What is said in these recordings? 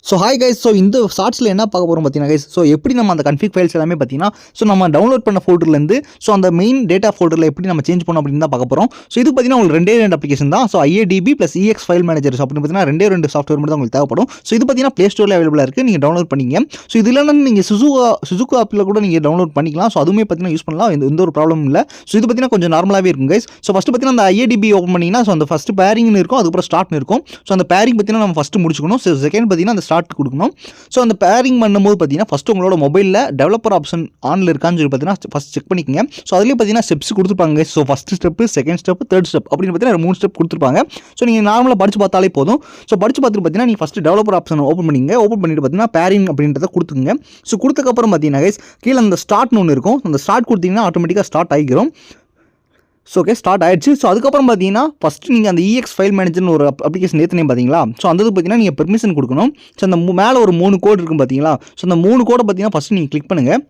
So hi guys. So இந்த ஷார்ட்ஸில் என்ன பார்க்க போகிறோம் பார்த்தீங்கன்னா கைஸ், ஸோ எப்படி நம்ம அந்த கன்ஃபிக் ஃபைல்ஸ் எல்லாமே பார்த்தீங்கன்னா ஸோ நம்ம டவுன்லோட் பண்ண ஃபோல்டர்லேருந்து ஸோ அந்த மெயின் டேட்டா ஃபோல்டரில் எப்படி நம்ம சேஞ்ச் பண்ணோம் அப்படின்னு தான் பார்க்க போகிறோம். ஸோ இது பார்த்தீங்கன்னா உங்களுக்கு ரெண்டு அப்ளிகேஷன் தான். So IADB plus EX file manager அப்படின்னு பார்த்தீங்கன்னா ரெண்டு சாஃப்ட்வேர் மட்டும் தான் உங்களுக்கு தேவைப்படும். ஸோ இது பார்த்தீங்கன்னா ப்ளே ஸ்டோரில் அவைலபிளாக இருக்குது, நீங்கள் டவுன்லோட் பண்ணிங்க. ஸோ இது இல்லைன்னா நீங்கள் சுசுகா ஆப்பில் கூட நீங்கள் டவுன்லோட் பண்ணிக்கலாம். ஸோ அதுவுமே பார்த்தீங்கன்னா யூஸ் பண்ணலாம், எந்த ஒரு ப்ராப்ளம் இல்லை. ஸோ இது பார்த்தீங்கன்னா கொஞ்சம் நார்மலாகவே இருக்கும் கைஸ். ஸோ ஃபஸ்ட்டு பார்த்தீங்கன்னா அந்த IADB ஓப்பன் பண்ணிங்கன்னா ஸோ அந்த ஃபஸ்ட்டு பேரிங்னு இருக்கும், அதுக்கப்புறம் ஸ்டார்ட்னு இருக்கும். ஸோ அந்த பேரிங் பார்த்தீங்கன்னா நம்ம ஃபஸ்ட்டு முடிச்சுக்கணும். ஸோ செகண்ட் பார்த்தீங்கன்னா அந்த ஸ்டார்ட் கொடுக்கணும். ஸோ அந்த பேரிங் பண்ணும்போது பார்த்தீங்கன்னா ஃபஸ்ட்டு உங்களோட மொபைலில் டெவலப்பர் ஆப்ஷன் ஆனில் இருக்கான்னு சொல்லி பார்த்தீங்கன்னா ஃபஸ்ட் செக் பண்ணிக்கங்க. ஸோ அதுலேயே பார்த்தீங்கன்னா ஸ்டெப்ஸ் கொடுத்துருப்பாங்க. So first step, second step, third step அப்படின்னு பார்த்தீங்கன்னா 3 ஸ்டெப் கொடுத்துருப்பாங்க. ஸோ நீங்கள் நார்மலாக படித்து பார்த்தாலே போதும். ஸோ படித்து பார்த்துட்டு பார்த்தீங்கன்னா நீங்கள் ஃபஸ்ட்டு டெவலப்பர் ஆப்ஷன் ஓப்பன் பண்ணிங்க. ஓப்பன் பண்ணிட்டு பார்த்தீங்கன்னா பேரிங் அப்படின்றத கொடுத்துங்க. ஸோ கொடுத்தக்கப்புறம் பார்த்தீங்கன்னா கைஸ் கீழே அந்த ஸ்டார்ட்னு ஒன்று இருக்கும். அந்த ஸ்டார்ட் கொடுத்தீங்கன்னா ஆட்டோமேட்டிக்காக ஸ்டார்ட் ஆகிக்கிறோம். ஸோ ஓகே, ஸ்டார்ட் ஆயிடுச்சு. ஸோ அதுக்கப்புறம் பார்த்தீங்கன்னா ஃபஸ்ட்டு நீங்கள் அந்த EX ஃபைல் மேனேஜர்னு ஒரு அப்ளிகேஷன் ஏற்றுனே பார்த்தீங்களா. ஸோ அந்த பார்த்தீங்கன்னா நீங்கள் பெர்மிஷன் கொடுக்கணும். ஸோ அந்த மேலே ஒரு 3 கோடு இருக்கும் பார்த்தீங்களா. ஸோ அந்த 3 கோடை பார்த்தீங்கன்னா ஃபஸ்ட்டு நீங்கள் கிளிக் பண்ணுங்கள்.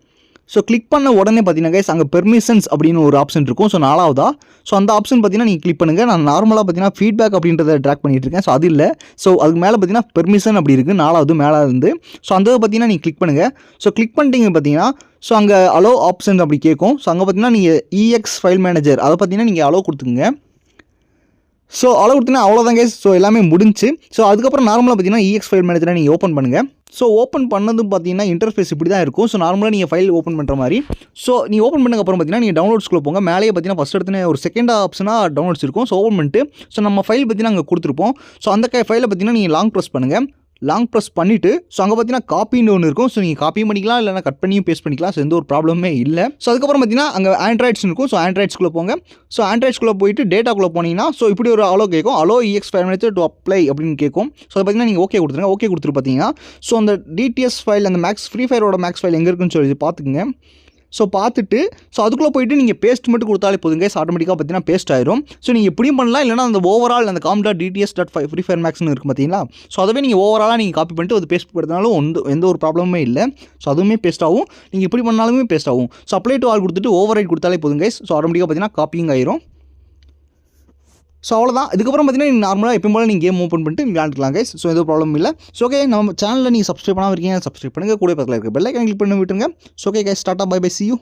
ஸோ கிளிக் பண்ண உடனே பார்த்தீங்கன்னா கைஸ் அங்கே பெர்மிஷன்ஸ் அப்படின்னு ஒரு ஆப்ஷன் இருக்கும். ஸோ 4வதா ஸோ அந்த ஆப்ஷன் பார்த்தீங்கன்னா நீங்கள் கிளிக் பண்ணுங்கள். நான் நார்மலாக பார்த்தீங்கன்னா ஃபீட்பேக் அப்படின்றத ட்ராக் பண்ணிட்டு இருக்கேன். ஸோ அது இல்லை. ஸோ அதுக்கு மேலே பார்த்தீங்கன்னா பெர்மிஷன் அப்படி இருக்குது, 4வது மேலே இருந்து. ஸோ அந்த பார்த்தீங்கன்னா நீங்கள் கிளிக் பண்ணுங்கள். ஸோ கிளிக் பண்ணிட்டீங்க பார்த்தீங்கன்னா ஸோ அங்கே அலோ ஆப்ஷன் அப்படி கேட்கும். ஸோ அங்கே பார்த்தீங்கன்னா நீங்கள் EX ஃபைல் மேனேஜர் அதை பார்த்தீங்கன்னா நீங்கள் அலோ கொடுத்துங்க. ஸோ அலோ கொடுத்தீங்கன்னா அவ்வளோதான் கைஸ். ஸோ எல்லாமே முடிஞ்சு. ஸோ அதுக்கப்புறம் நார்மலாக பார்த்தீங்கன்னா EX ஃபைல் மேனேஜரை நீங்கள் ஓப்பன் பண்ணுங்கள். ஸோ ஓப்பன் பண்ணதும் பார்த்தீங்கன்னா இன்டர்ஃபேஸ் இப்படி தான் இருக்கும். ஸோ நார்மலாக நீங்கள் ஃபைல் ஓப்பன் பண்ணுற மாதிரி. ஸோ நீங்கள் ஓப்பன் பண்ணதுக்கப்புறம் பார்த்தீங்கன்னா நீங்கள் டவுன்லோட்ஸ்க்குள்ளே போங்க. மேலேயே பார்த்தீங்கன்னா ஃபஸ்ட் எடுத்துன்னு ஒரு செகண்ட் ஆப்ஷனாக டவுன்லோட்ஸ் இருக்கும். ஸோ ஓப்பன் பண்ணிட்டு ஸோ நம்ம ஃபைல் பார்த்தீங்கன்னா அங்கே கொடுத்துருப்போம். ஸோ அந்த ஃபைலை பார்த்தீங்கன்னா நீங்கள் லாங் ப்ரெஸ் பண்ணுங்கள். லாங் ப்ரெஸ் பண்ணிவிட்டு ஸோ அங்கே பார்த்தீங்கன்னா காப்பின்னு ஒன்று இருக்கும். ஸோ நீங்கள் காப்பியும் பண்ணிக்கலாம், இல்லைனா கட் பண்ணியும் பேஸ்ட் பண்ணிக்கலாம். ஸோ எந்த ஒரு ப்ராப்ளமே இல்லை. ஸோ அதுக்கப்புறம் பார்த்தீங்கன்னா அங்கே ஆண்ட்ராய்ட்ஸ் இருக்கும். ஸோ ஆண்ட்ராய்ட்ஸ்குள்ளே போங்க. ஸோ ஆண்ட்ராய்ட்ஸ்குள்ளே போயிட்டு டேட்டாக்குள்ளே போனீங்கன்னா ஸோ இப்படி ஒரு அலோ கேட்கும். Allow EX file manager to apply அப்படின்னு கேட்கும். ஸோ அதை பார்த்தீங்கன்னா நீங்கள் ஓகே கொடுத்துருங்க. ஓகே கொடுத்துட்டு பார்த்தீங்கன்னா ஸோ அந்த DTS ஃபைல், அந்த ஃப்ரீ ஃபயரோட மேக்ஸ் ஃபைல் எங்கே இருக்குன்னு சொல்லி பார்த்துக்குங்க. ஸோ பார்த்துட்டு ஸோ அதுக்குள்ளே போய்ட்டு நீங்கள் பேஸ்ட் மட்டும் கொடுத்தாலே போதுங்க. ஆட்டோமேட்டிக்காக பார்த்தீங்கன்னா பேஸ்ட் ஆயிரும். ஸோ நீங்கள் எப்படியும் பண்ணலாம், இல்லைனா அந்த ஓவரால் அந்த com.dts.5 ஃப்ரீ ஃபயர் மேக்ஸ்னு இருக்குது பார்த்தீங்களா. ஸோ அதுவே நீங்கள் ஓவராலாக நீங்கள் காப்பி பண்ணிட்டு அது பேஸ்ட் பண்ணுறதுனாலும் எந்த ஒரு ப்ராப்ளமே இல்லை. ஸோ அதுவுமே பேஸ்ட் ஆகும். நீங்கள் எப்படி பண்ணாலுமே பேஸ்ட் ஆகும். ஸோ அப்ளை டு ஆல் கொடுத்துட்டு ஓவர் ரைட் கொடுத்தாலே போதுங்க. ஸோ ஆட்டோமேட்டிக்காக பார்த்தீங்கன்னா காப்பிங் ஆயிரும். ஸோ அவ்வளோதான். இதுக்கப்புறம் பார்த்தீங்கன்னா நீங்கள் நார்மலாக எப்பயும் போல் நீங்கள் கேம் ஓப்பன் பண்ணிட்டு விளையாண்டுக்கலாம் கைஸ். ஸோ எந்த ப்ராப்ளம் இல்லை. ஸோ ஓகே, நம்ம சேனலில் நீங்கள் சப்ஸ்கிரைப் பண்ணாமல் இருக்கீங்க, சப்ஸ்கிரைப் பண்ணுங்கள். கூட பக்கத்தில் இருக்க பெல் ஐக்கான் கிளிக் பண்ணி விட்டுருங்க. So okay guys, tata, bye bye, see you.